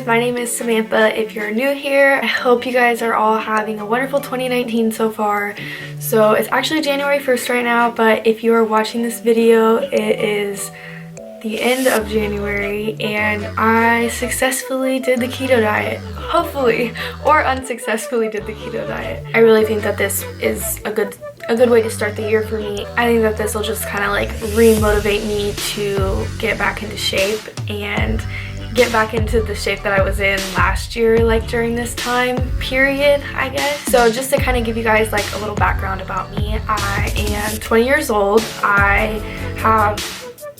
guys, my name is Samantha. If you're new here, I hope you guys are all having a wonderful 2019 so far. So it's actually January 1st right now, but if you are watching this video, it is the end of January and I successfully did the keto diet. Hopefully, or unsuccessfully did the keto diet. I really think that this is a good way to start the year for me. I think that this will just kind of like re-motivate me to get back into shape and get back into the shape that I was in last year, like during this time period, I guess. So just to kind of give you guys like a little background about me, I am 20 years old. I have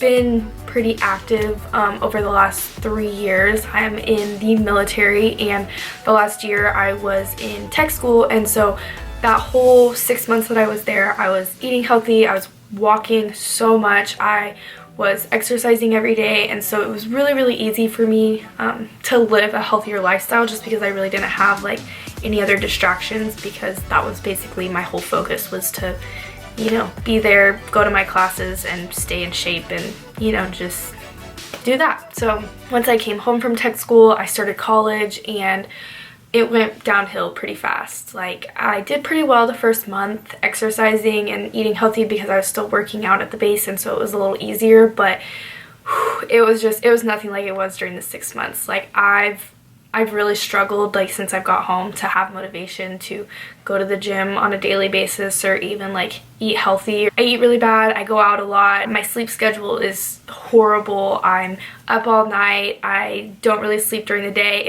been pretty active over the last 3 years. I'm in the military, and the last year I was in tech school, and so that whole 6 months that I was there, I was eating healthy, I was walking so much, I was exercising every day, and so it was really easy for me to live a healthier lifestyle just because I really didn't have like any other distractions, because that was basically my whole focus, was to, you know, be there, go to my classes and stay in shape and, you know, just do that. So once I came home from tech school, I started college and it went downhill pretty fast. Like, I did pretty well the first month exercising and eating healthy because I was still working out at the base, and so it was a little easier, but it was nothing like it was during the 6 months. Like, I've really struggled, like, since I've got home to have motivation to go to the gym on a daily basis or even like eat healthy. I eat really bad, I go out a lot, my sleep schedule is horrible, I'm up all night, I don't really sleep during the day.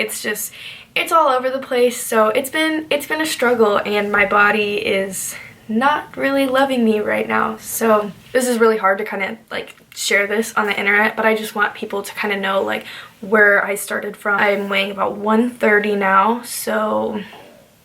It's all over the place, so it's been a struggle, and my body is not really loving me right now. So this is really hard to kind of like share this on the internet, but I just want people to kind of know like where I started from. I'm weighing about 130 now, so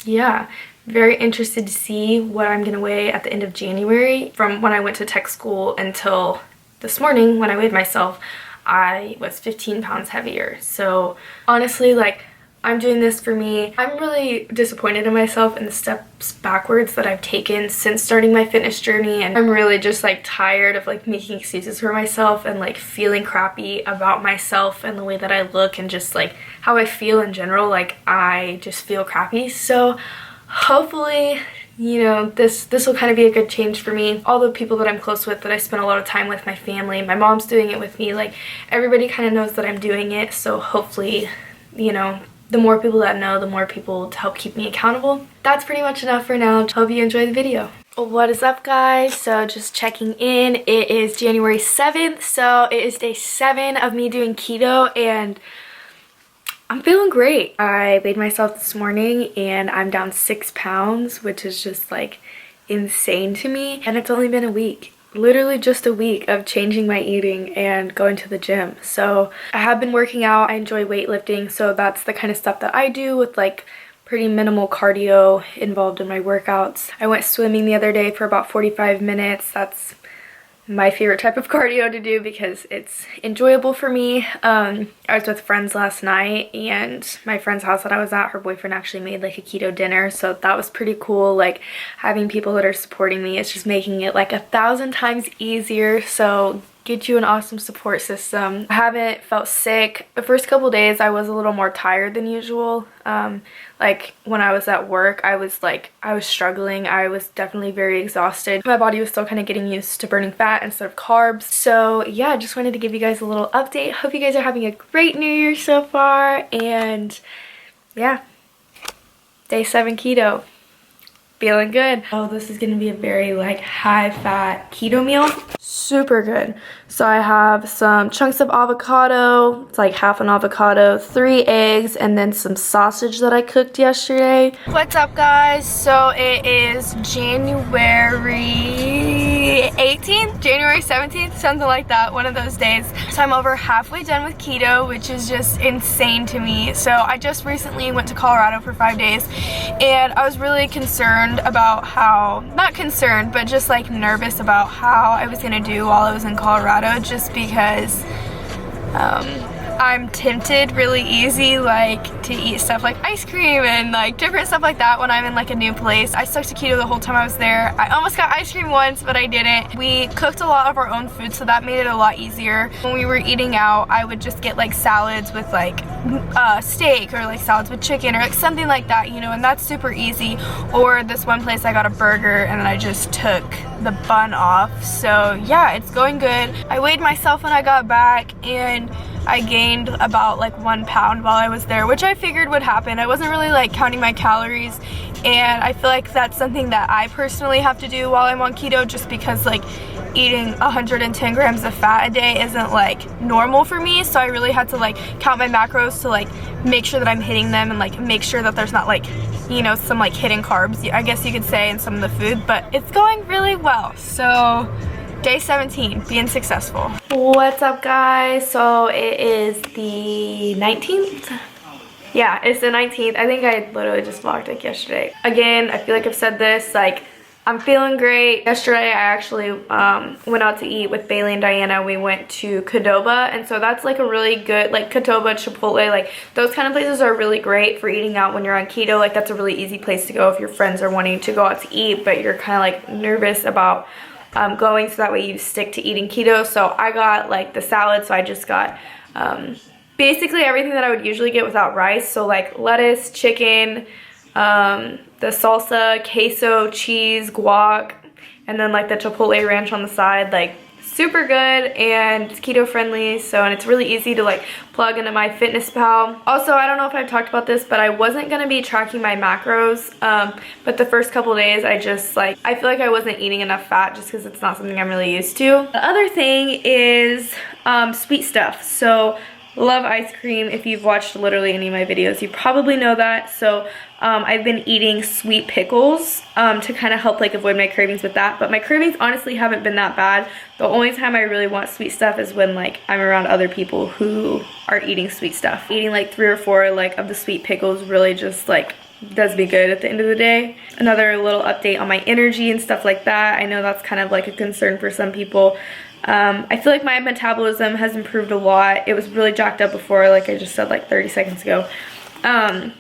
yeah, very interested to see what I'm gonna weigh at the end of January. From when I went to tech school until this morning when I weighed myself, I was 15 pounds heavier. So honestly, like, I'm doing this for me. I'm really disappointed in myself and the steps backwards that I've taken since starting my fitness journey, and I'm really just like tired of like making excuses for myself and like feeling crappy about myself and the way that I look and just like how I feel in general. Like, I just feel crappy. So hopefully, you know, this will kind of be a good change for me. All the people that I'm close with, that I spend a lot of time with, my family, my mom's doing it with me, like everybody kind of knows that I'm doing it. So hopefully, you know, the more people that know, the more people to help keep me accountable. That's pretty much enough for now. Hope you enjoy the video. What is up, guys? So just checking in. It is January 7th, so it is day 7 of me doing keto, and I'm feeling great. I weighed myself this morning and I'm down 6 pounds, which is just like insane to me, and it's only been a week. Literally just a week of changing my eating and going to the gym. So I have been working out. I enjoy weightlifting, so that's the kind of stuff that I do with like pretty minimal cardio involved in my workouts. I went swimming the other day for about 45 minutes. That's my favorite type of cardio to do because it's enjoyable for me. I was with friends last night, and my friend's house that I was at, her boyfriend actually made like a keto dinner, so that was pretty cool. Like, having people that are supporting me, it's just making it like 1,000 times easier. So get you an awesome support system. I haven't felt sick. The first couple days I was a little more tired than usual. Like when I was at work, I was struggling. I was definitely very exhausted. My body was still kind of getting used to burning fat instead of carbs. So yeah, I just wanted to give you guys a little update. Hope you guys are having a great new year so far, and yeah, day 7 keto. Feeling good. Oh, this is gonna be a very like high fat keto meal. Super good. So I have some chunks of avocado, it's like half an avocado, 3 eggs, and then some sausage that I cooked yesterday. What's up, guys? So it is January 18th, January 17th, something like that, one of those days. So I'm over halfway done with keto, which is just insane to me. So I just recently went to Colorado for 5 days, and I was really concerned about how, not concerned, but just like nervous about how I was gonna do while I was in Colorado, just because I'm tempted really easy like to eat stuff like ice cream and like different stuff like that when I'm in like a new place. I stuck to keto the whole time I was there. I almost got ice cream once, but I didn't. We cooked a lot of our own food, so that made it a lot easier. When we were eating out, I would just get like salads with like steak, or like salads with chicken, or like something like that, you know, and that's super easy. Or this one place I got a burger and then I just took the bun off. So yeah, it's going good. I weighed myself when I got back and I gained about like 1 pound while I was there, which I figured would happen. I wasn't really like counting my calories, and I feel like that's something that I personally have to do while I'm on keto, just because like eating 110 grams of fat a day isn't like normal for me. So I really had to like count my macros to like make sure that I'm hitting them, and like make sure that there's not like, you know, some like hidden carbs, I guess you could say, in some of the food. But it's going really well. So day 17, being successful. What's up, guys? So it is the 19th. Yeah, it's the 19th. I think I literally just vlogged like yesterday. Again, I feel like I've said this, like, I'm feeling great. Yesterday, I actually went out to eat with Bailey and Diana. We went to Qdoba, and so that's like a really good, like Qdoba, Chipotle, like those kind of places are really great for eating out when you're on keto. Like that's a really easy place to go if your friends are wanting to go out to eat, but you're kind of like nervous about going, so that way you stick to eating keto. So I got like the salad, so I just got basically everything that I would usually get without rice. So like lettuce, chicken, the salsa, queso, cheese, guac, and then like the chipotle ranch on the side. Like super good, and it's keto friendly, so, and it's really easy to like plug into my FitnessPal. Also, I don't know if I've talked about this, but I wasn't gonna be tracking my macros, but the first couple days I just like, I feel like I wasn't eating enough fat just because it's not something I'm really used to. The other thing is sweet stuff. So love ice cream. If you've watched literally any of my videos, you probably know that. So I've been eating sweet pickles to kind of help like avoid my cravings with that, but my cravings honestly haven't been that bad. The only time I really want sweet stuff is when like I'm around other people who are eating sweet stuff. Eating like 3 or 4 like of the sweet pickles really just like does me good at the end of the day. Another little update on my energy and stuff like that. I know that's kind of like a concern for some people. I feel like my metabolism has improved a lot. It was really jacked up before, like I just said like 30 seconds ago. I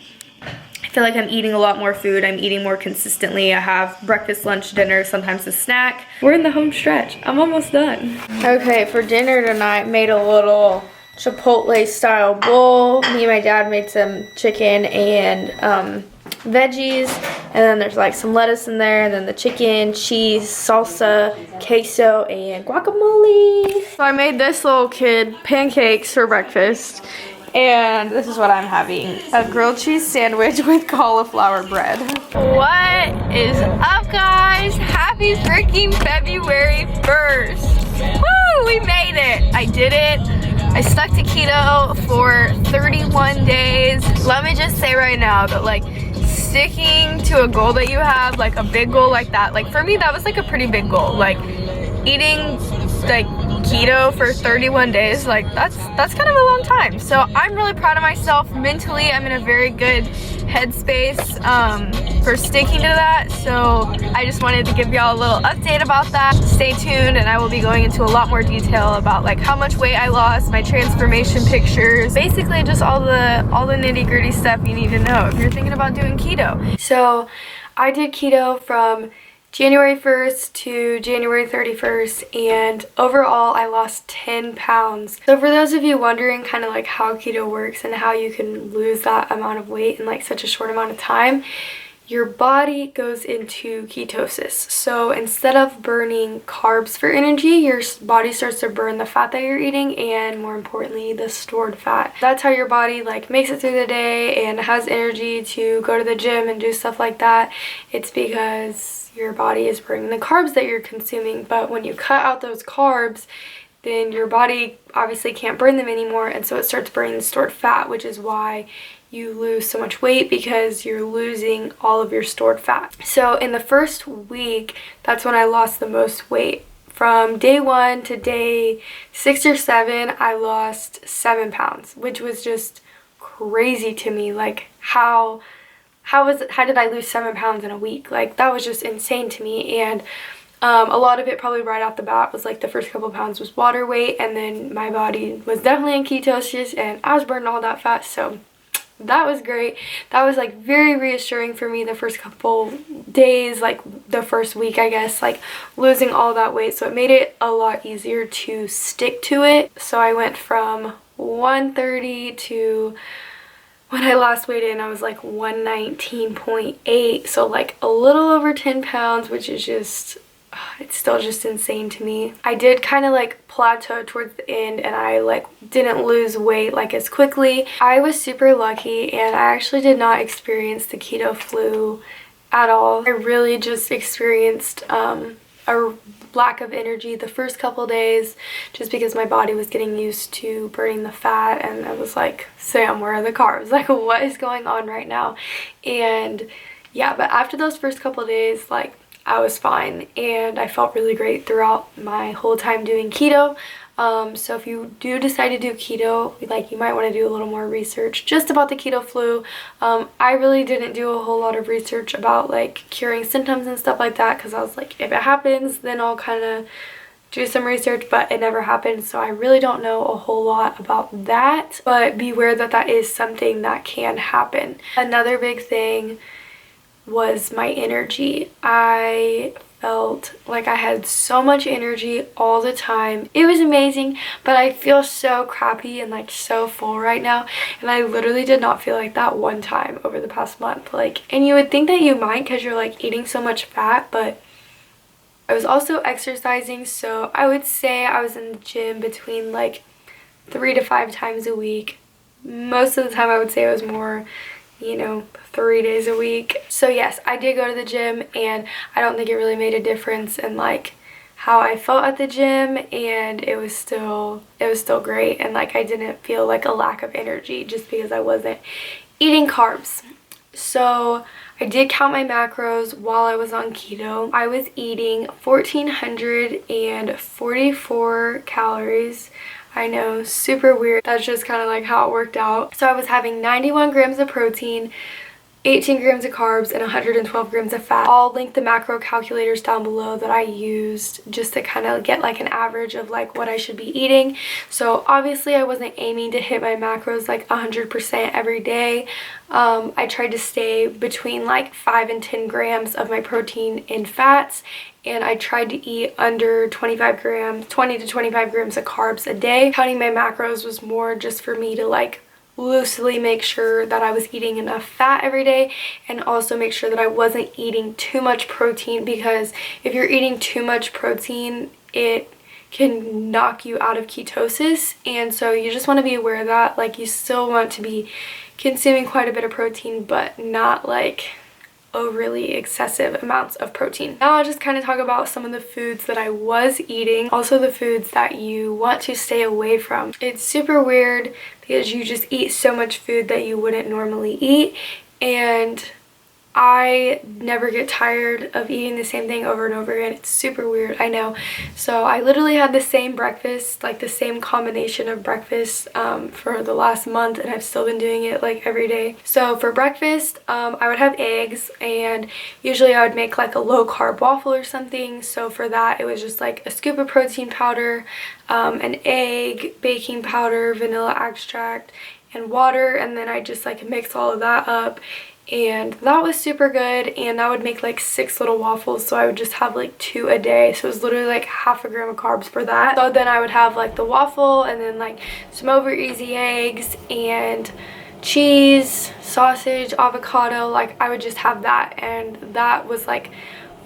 feel like I'm eating a lot more food. I'm eating more consistently. I have breakfast, lunch, dinner, sometimes a snack. We're in the home stretch. I'm almost done. Okay, for dinner tonight, made a little Chipotle style bowl. Me and my dad made some chicken and veggies, and then there's like some lettuce in there, and then the chicken, cheese, salsa, queso, and guacamole. So I made this little kid pancakes for breakfast, and this is what I'm having: a grilled cheese sandwich with cauliflower bread. What is up, guys? Happy freaking February 1st. Woo, we made it. I did it. I stuck to keto for 31 days. Let me just say right now that like sticking to a goal that you have, like a big goal like that, like for me that was like a pretty big goal. Like eating like keto for 31 days, like that's kind of a long time. So I'm really proud of myself. Mentally, I'm in a very good headspace for sticking to that. So I just wanted to give y'all a little update about that. Stay tuned, and I will be going into a lot more detail about like how much weight I lost, my transformation pictures, basically just all the nitty-gritty stuff you need to know if you're thinking about doing keto. So I did keto from January 1st to January 31st, and overall I lost 10 pounds. So for those of you wondering kind of like how keto works and how you can lose that amount of weight in like such a short amount of time, your body goes into ketosis. So instead of burning carbs for energy, your body starts to burn the fat that you're eating, and more importantly, the stored fat. That's how your body like makes it through the day and has energy to go to the gym and do stuff like that. It's because your body is burning the carbs that you're consuming. But when you cut out those carbs, then your body obviously can't burn them anymore, and so it starts burning the stored fat, which is why you lose so much weight, because you're losing all of your stored fat. So in the first week, that's when I lost the most weight. From day 1 to day 6 or 7, I lost 7 pounds, which was just crazy to me. Like how did I lose 7 pounds in a week? Like that was just insane to me. And A lot of it probably right off the bat was like the first couple pounds was water weight, and then my body was definitely in ketosis and I was burning all that fat, so that was great. That was like very reassuring for me the first couple days, like the first week I guess, like losing all that weight, so it made it a lot easier to stick to it. So I went from 130 to, when I last weighed in, I was like 119.8, so like a little over 10 pounds, which is just, it's still just insane to me. I did kind of like plateau towards the end, and I like didn't lose weight like as quickly. I was super lucky, and I actually did not experience the keto flu at all. I really just experienced a lack of energy the first couple days, just because my body was getting used to burning the fat, and I was like, Sam, where are the carbs? Like, what is going on right now? And yeah, but after those first couple days, like, I was fine, and I felt really great throughout my whole time doing keto. So if you do decide to do keto, like, you might want to do a little more research just about the keto flu. I really didn't do a whole lot of research about like curing symptoms and stuff like that, because I was like, if it happens, then I'll kind of do some research, but it never happened, so I really don't know a whole lot about that. But beware that that is something that can happen. Another big thing was my energy. I felt like I had so much energy all the time. It was amazing, but I feel so crappy and like so full right now, and I literally did not feel like that one time over the past month. Like, and you would think that you might because you're like eating so much fat, but I was also exercising, so I would say I was in the gym between like 3 to 5 times a week. Most of the time I would say it was more, you know, 3 days a week. So yes, I did go to the gym, and I don't think it really made a difference in like how I felt at the gym, and it was still great, and like I didn't feel like a lack of energy just because I wasn't eating carbs. So I did count my macros while I was on keto. I was eating 1,444 calories. I know, super weird. That's just kind of like how it worked out. So I was having 91 grams of protein, 18 grams of carbs, and 112 grams of fat. I'll link the macro calculators down below that I used just to kind of get like an average of like what I should be eating. So obviously I wasn't aiming to hit my macros like 100% every day. I tried to stay between like 5 and 10 grams of my protein and fats, and I tried to eat under 20 to 25 grams of carbs a day. Counting my macros was more just for me to like loosely make sure that I was eating enough fat every day, and also make sure that I wasn't eating too much protein, because if you're eating too much protein, it can knock you out of ketosis, and so you just want to be aware of that. Like, you still want to be consuming quite a bit of protein, but not like overly excessive amounts of protein. Now I'll just kind of talk about some of the foods that I was eating, also the foods that you want to stay away from. It's super weird because you just eat so much food that you wouldn't normally eat, and I never get tired of eating the same thing over and over again. It's super weird, I know. So I literally had the same breakfast, like the same combination of breakfast for the last month, and I've still been doing it like every day. So for breakfast, I would have eggs, and usually I would make like a low carb waffle or something. So for that, it was just like a scoop of protein powder, an egg, baking powder, vanilla extract, and water, and then I just like mix all of that up. And that was super good, and I would make like 6 little waffles, so I would just have like 2 a day, so it was literally like half a gram of carbs for that. So then I would have like the waffle, and then like some over easy eggs and cheese, sausage, avocado. Like, I would just have that, and that was like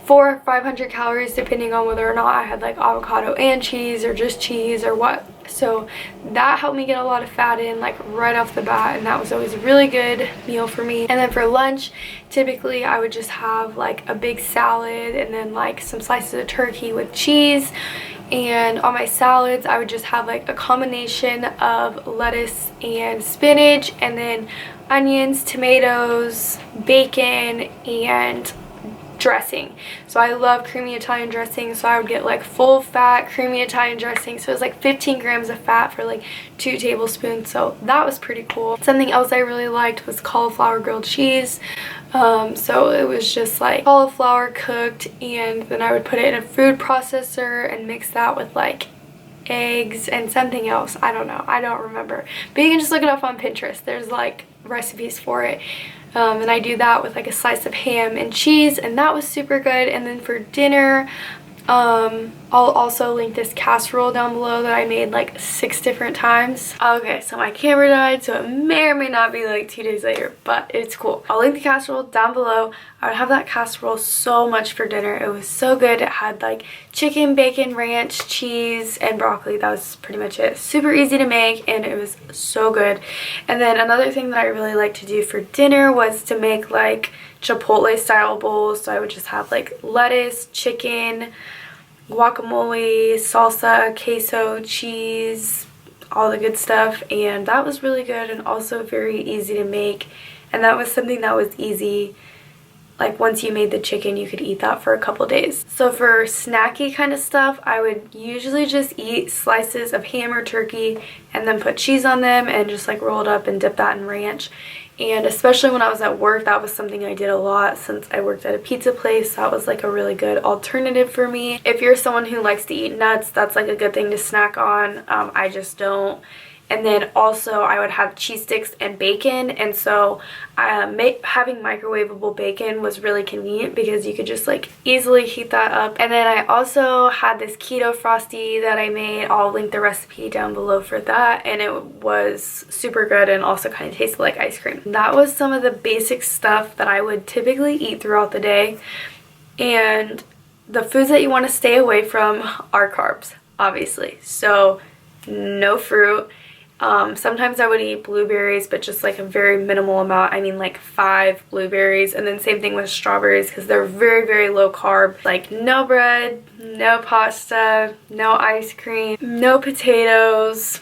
400 or 500 calories depending on whether or not I had like avocado and cheese or just cheese or what. So that helped me get a lot of fat in like right off the bat, and that was always a really good meal for me. And then for lunch, typically I would just have like a big salad and then like some slices of turkey with cheese. And on my salads, I would just have like a combination of lettuce and spinach, and then onions, tomatoes, bacon, and dressing. So I love creamy Italian dressing, so I would get like full fat creamy Italian dressing. So it was like 15 grams of fat for like 2 tablespoons, so that was pretty cool. Something else I really liked was cauliflower grilled cheese. So it was just like cauliflower cooked, and then I would put it in a food processor and mix that with like eggs and something else. I don't know, I don't remember, but you can just look it up on Pinterest. There's like recipes for it. And I do that with like a slice of ham and cheese, and that was super good. And then for dinner, I'll also link this casserole down below that I made like 6 different times. Okay, so my camera died, so it may or may not be like 2 days later, but it's cool. I'll link the casserole down below. I would have that casserole so much for dinner. It was so good. It had like chicken, bacon, ranch, cheese, and broccoli. That was pretty much it. Super easy to make, and it was so good. And then another thing that I really like to do for dinner was to make like Chipotle style bowls. So I would just have like lettuce, chicken, guacamole, salsa, queso, cheese, all the good stuff, and that was really good and also very easy to make. And that was something that was easy, like once you made the chicken you could eat that for a couple days. So for snacky kind of stuff, I would usually just eat slices of ham or turkey and then put cheese on them and just like roll it up and dip that in ranch. And especially when I was at work, that was something I did a lot since I worked at a pizza place. That was like a really good alternative for me. If you're someone who likes to eat nuts, that's like a good thing to snack on. I just don't. And then also I would have cheese sticks and bacon, and so having microwavable bacon was really convenient because you could just like easily heat that up. And then I also had this keto frosty that I made. I'll link the recipe down below for that, and it was super good and also kind of tasted like ice cream. That was some of the basic stuff that I would typically eat throughout the day. And the foods that you want to stay away from are carbs, obviously. So no fruit. Sometimes I would eat blueberries, but just like a very minimal amount. I mean like 5 blueberries, and then same thing with strawberries because they're very, very low carb. Like no bread, no pasta, no ice cream, no potatoes,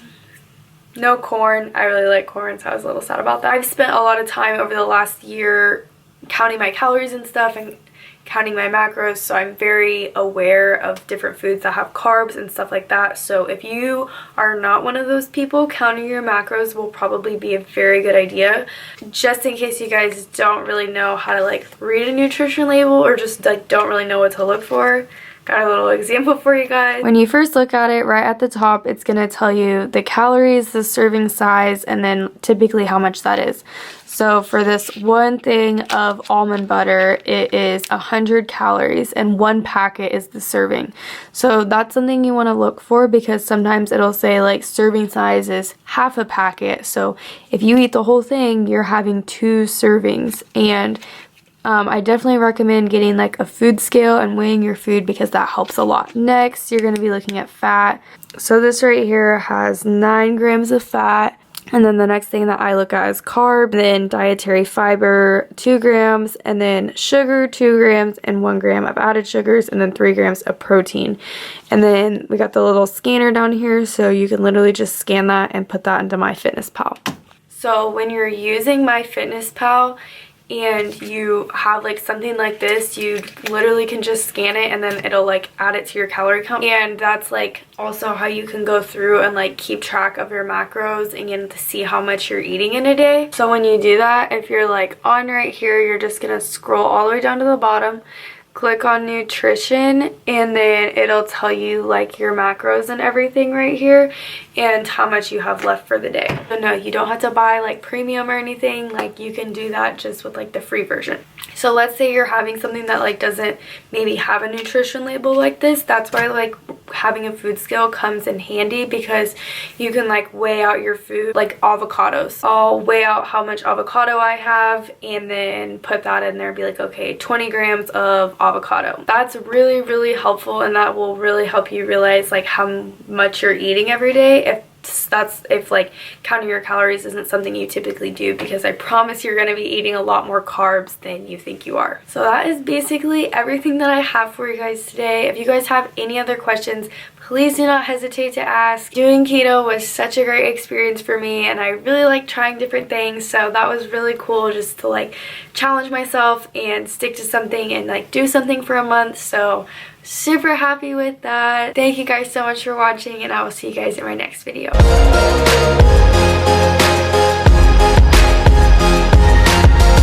no corn. I really like corn, so I was a little sad about that. I've spent a lot of time over the last year counting my calories and stuff and counting my macros, so I'm very aware of different foods that have carbs and stuff like that. So if you are not one of those people, counting your macros will probably be a very good idea, just in case you guys don't really know how to like read a nutrition label or just like don't really know what to look for. Got a little example for you guys. When you first look at it, right at the top, it's going to tell you the calories, the serving size, and then typically how much that is. So for this one thing of almond butter, it is 100 calories and 1 packet is the serving. So that's something you want to look for because sometimes it'll say like serving size is half a packet. So if you eat the whole thing, you're having 2 servings. And I definitely recommend getting like a food scale and weighing your food because that helps a lot. Next, you're going to be looking at fat. So this right here has 9 grams of fat. And then the next thing that I look at is carb, then dietary fiber, 2 grams, and then sugar, 2 grams, and 1 gram of added sugars, and then 3 grams of protein. And then we got the little scanner down here, so you can literally just scan that and put that into MyFitnessPal. So when you're using MyFitnessPal, and you have like something like this, you literally can just scan it and then it'll like add it to your calorie count. And that's like also how you can go through and like keep track of your macros and to see how much you're eating in a day. So when you do that, if you're like on right here, you're just gonna scroll all the way down to the bottom, click on nutrition, and then it'll tell you like your macros and everything right here and how much you have left for the day. So no, you don't have to buy like premium or anything. Like you can do that just with like the free version. So let's say you're having something that like doesn't maybe have a nutrition label like this. That's why like having a food scale comes in handy because you can like weigh out your food. Like avocados, I'll weigh out how much avocado I have and then put that in there and be like, okay, 20 grams of avocado. That's really, really helpful, and that will really help you realize like how much you're eating every day. If that's if like counting your calories isn't something you typically do, because I promise you're going to be eating a lot more carbs than you think you are. So that is basically everything that I have for you guys today. If you guys have any other questions, please do not hesitate to ask. Doing keto was such a great experience for me, and I really like trying different things, so that was really cool just to like challenge myself and stick to something and like do something for a month. So super happy with that. Thank you guys so much for watching, and I will see you guys in my next video.